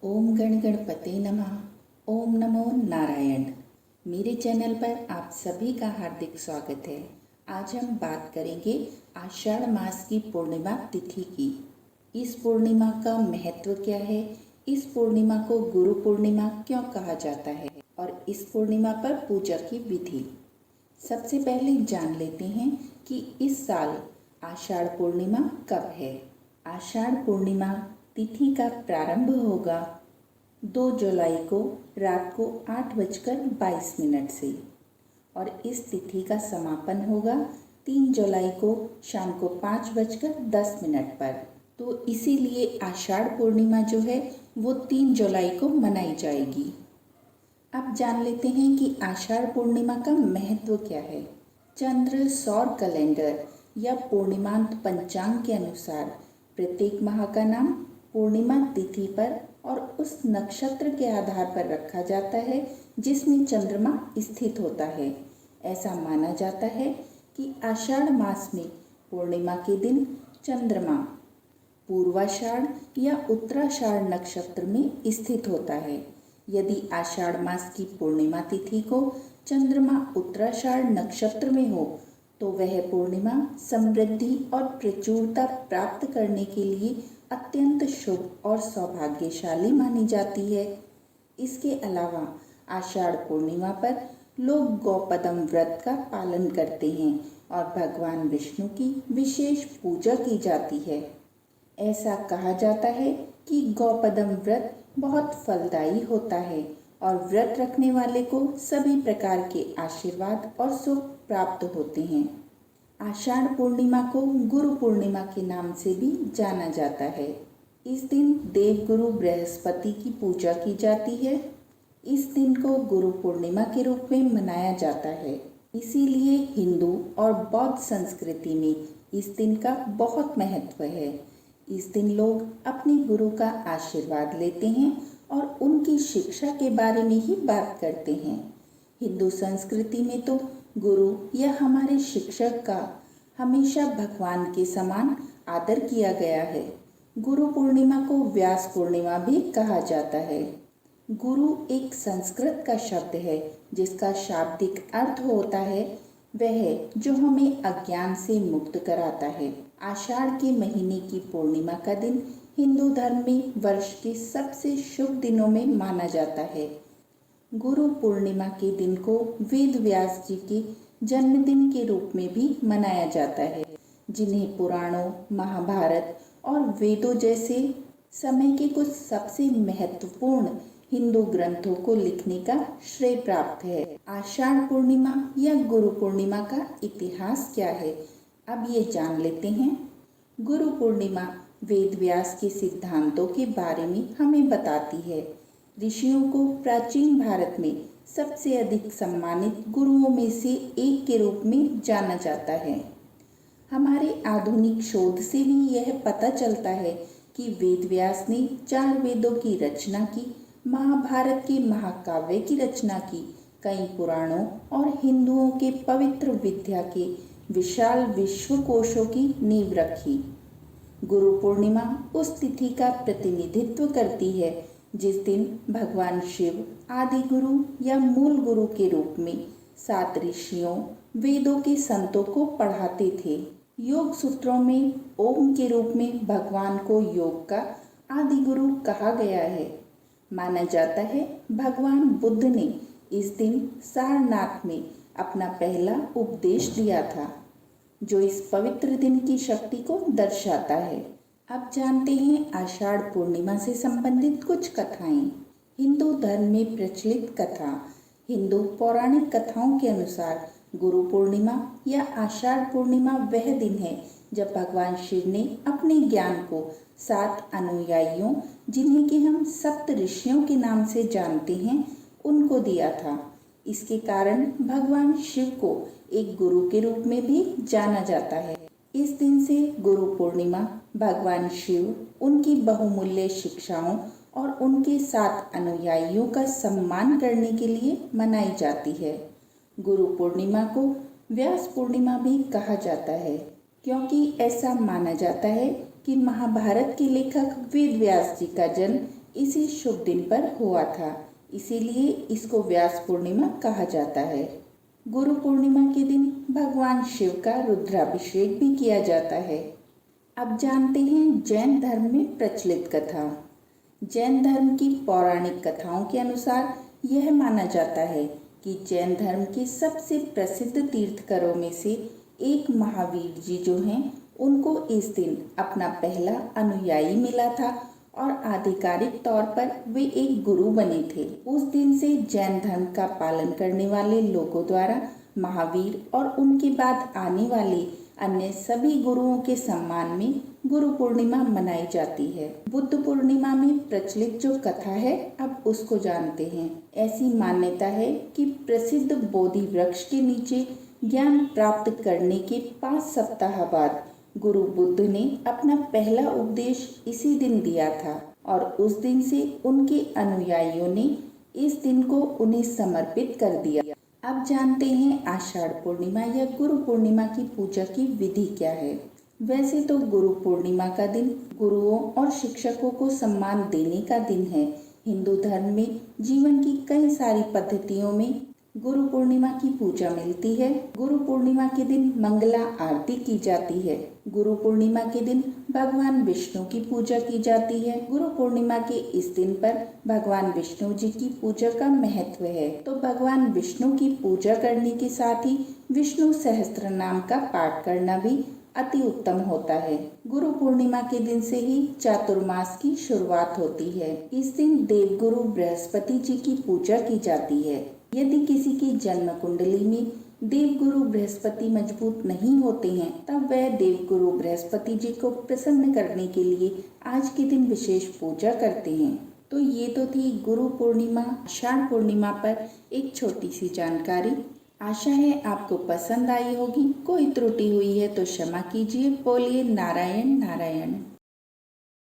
ओम गण गणपते नमः। ओम नमो नारायण। मेरे चैनल पर आप सभी का हार्दिक स्वागत है। आज हम बात करेंगे आषाढ़ मास की पूर्णिमा तिथि की। इस पूर्णिमा का महत्व क्या है, इस पूर्णिमा को गुरु पूर्णिमा क्यों कहा जाता है और इस पूर्णिमा पर पूजा की विधि। सबसे पहले जान लेते हैं कि इस साल आषाढ़ पूर्णिमा कब है। आषाढ़ पूर्णिमा तिथि का प्रारंभ होगा 2 जुलाई को रात को 8:22 से और इस तिथि का समापन होगा 3 जुलाई को शाम को 5:10 पर। तो इसीलिए आषाढ़ पूर्णिमा जो है वो 3 जुलाई को मनाई जाएगी। अब जान लेते हैं कि आषाढ़ पूर्णिमा का महत्व क्या है। चंद्र सौर कैलेंडर या पूर्णिमांत पंचांग के अनुसार प्रत्येक माह का नाम पूर्णिमा तिथि पर और उस नक्षत्र के आधार पर रखा जाता है जिसमें चंद्रमा स्थित होता है। ऐसा माना जाता है कि आषाढ़ मास में पूर्णिमा के दिन चंद्रमा पूर्वाषाढ़ या उत्तराषाढ़ नक्षत्र में स्थित होता है। यदि आषाढ़ मास की पूर्णिमा तिथि को चंद्रमा उत्तराषाढ़ नक्षत्र में हो तो वह पूर्णिमा समृद्धि और प्रचुरता प्राप्त करने के लिए अत्यंत शुभ और सौभाग्यशाली मानी जाती है। इसके अलावा आषाढ़ पूर्णिमा पर लोग गौपदम व्रत का पालन करते हैं और भगवान विष्णु की विशेष पूजा की जाती है। ऐसा कहा जाता है कि गौपदम व्रत बहुत फलदायी होता है और व्रत रखने वाले को सभी प्रकार के आशीर्वाद और सुख प्राप्त होते हैं। आषाढ़ पूर्णिमा को गुरु पूर्णिमा के नाम से भी जाना जाता है। इस दिन देवगुरु बृहस्पति की पूजा की जाती है। इस दिन को गुरु पूर्णिमा के रूप में मनाया जाता है। इसीलिए हिंदू और बौद्ध संस्कृति में इस दिन का बहुत महत्व है। इस दिन लोग अपने गुरु का आशीर्वाद लेते हैं और उनकी शिक्षा के बारे में ही बात करते हैं। हिंदू संस्कृति में तो गुरु या हमारे शिक्षक का हमेशा भगवान के समान आदर किया गया है। गुरु पूर्णिमा को व्यास पूर्णिमा भी कहा जाता है। गुरु एक संस्कृत का शब्द है जिसका शाब्दिक अर्थ होता है वह जो हमें अज्ञान से मुक्त कराता है। आषाढ़ के महीने की पूर्णिमा का दिन हिंदू धर्म में वर्ष के सबसे शुभ दिनों में माना जाता है। गुरु पूर्णिमा के दिन को वेद व्यास जी के जन्मदिन के रूप में भी मनाया जाता है, जिन्हें पुराणों, महाभारत और वेदों जैसे समय के कुछ सबसे महत्वपूर्ण हिंदू ग्रंथों को लिखने का श्रेय प्राप्त है। आषाढ़ पूर्णिमा या गुरु पूर्णिमा का इतिहास क्या है, अब ये जान लेते हैं। गुरु पूर्णिमा वेद व्यास के सिद्धांतों के बारे में हमें बताती है। ऋषियों को प्राचीन भारत में सबसे अधिक सम्मानित गुरुओं में से एक के रूप में जाना जाता है। हमारे आधुनिक शोध से भी यह पता चलता है कि वेद व्यास ने 4 वेदों की रचना की, महाभारत के महाकाव्य की रचना की, कई पुराणों और हिंदुओं के पवित्र विद्या के विशाल विश्वकोशों की नींव रखी। गुरु पूर्णिमा उस तिथि का प्रतिनिधित्व करती है जिस दिन भगवान शिव आदि गुरु या मूल गुरु के रूप में 7 ऋषियों, वेदों के संतों को पढ़ाते थे। योग सूत्रों में ओम के रूप में भगवान को योग का आदि गुरु कहा गया है। माना जाता है भगवान बुद्ध ने इस दिन सारनाथ में अपना पहला उपदेश दिया था, जो इस पवित्र दिन की शक्ति को दर्शाता है। अब जानते हैं आषाढ़ पूर्णिमा से संबंधित कुछ कथाएं। हिंदू धर्म में प्रचलित कथा। हिंदू पौराणिक कथाओं के अनुसार गुरु पूर्णिमा या आषाढ़ पूर्णिमा वह दिन है जब भगवान शिव ने अपने ज्ञान को 7 अनुयायियों, जिन्हें कि हम सप्त ऋषियों के नाम से जानते हैं, उनको दिया था। इसके कारण भगवान शिव को एक गुरु के रूप में भी जाना जाता है। इस दिन से गुरु पूर्णिमा भगवान शिव, उनकी बहुमूल्य शिक्षाओं और उनके 7 अनुयायियों का सम्मान करने के लिए मनाई जाती है। गुरु पूर्णिमा को व्यास पूर्णिमा भी कहा जाता है, क्योंकि ऐसा माना जाता है कि महाभारत के लेखक वेद व्यास जी का जन्म इसी शुभ दिन पर हुआ था, इसीलिए इसको व्यास पूर्णिमा कहा जाता है। गुरु पूर्णिमा के दिन भगवान शिव का रुद्राभिषेक भी किया जाता है। अब जानते हैं जैन धर्म में प्रचलित कथा। जैन धर्म की पौराणिक कथाओं के अनुसार यह माना जाता है कि जैन धर्म के सबसे प्रसिद्ध तीर्थकरों में से एक महावीर जी जो हैं, उनको इस दिन अपना पहला अनुयायी मिला था और आधिकारिक तौर पर वे एक गुरु बने थे। उस दिन से जैन धर्म का पालन करने वाले लोगों द्वारा महावीर और उनके बाद आने वाले अन्य सभी गुरुओं के सम्मान में गुरु पूर्णिमा मनाई जाती है। बुद्ध पूर्णिमा में प्रचलित जो कथा है, अब उसको जानते हैं। ऐसी मान्यता है कि प्रसिद्ध बोधि वृक्ष के नीचे ज्ञान प्राप्त करने के 5 सप्ताह बाद गुरु बुद्ध ने अपना पहला उपदेश इसी दिन दिया था और उस दिन से उनके अनुयायियों ने इस दिन को उन्हें समर्पित कर दिया। अब जानते हैं आषाढ़ पूर्णिमा या गुरु पूर्णिमा की पूजा की विधि क्या है। वैसे तो गुरु पूर्णिमा का दिन गुरुओं और शिक्षकों को सम्मान देने का दिन है। हिंदू धर्म में जीवन की कई सारी पद्धतियों में गुरु पूर्णिमा की पूजा मिलती है। गुरु पूर्णिमा के दिन मंगला आरती की जाती है। गुरु पूर्णिमा के दिन भगवान विष्णु की पूजा की जाती है। गुरु पूर्णिमा के इस दिन पर भगवान विष्णु जी की पूजा का महत्व है, तो भगवान विष्णु की पूजा करने के साथ ही विष्णु सहस्त्र नाम का पाठ करना भी अति उत्तम होता है। गुरु पूर्णिमा के दिन से ही चातुर्मास की शुरुआत होती है। इस दिन देवगुरु बृहस्पति जी की पूजा की जाती है। यदि किसी की जन्म कुंडली में देवगुरु बृहस्पति मजबूत नहीं होते हैं, तब वह देवगुरु बृहस्पति जी को प्रसन्न करने के लिए आज के दिन विशेष पूजा करते हैं। तो ये तो थी गुरु पूर्णिमा, आषाढ़ पूर्णिमा पर एक छोटी सी जानकारी। आशा है आपको पसंद आई होगी। कोई त्रुटि हुई है तो क्षमा कीजिए। बोलिए नारायण नारायण।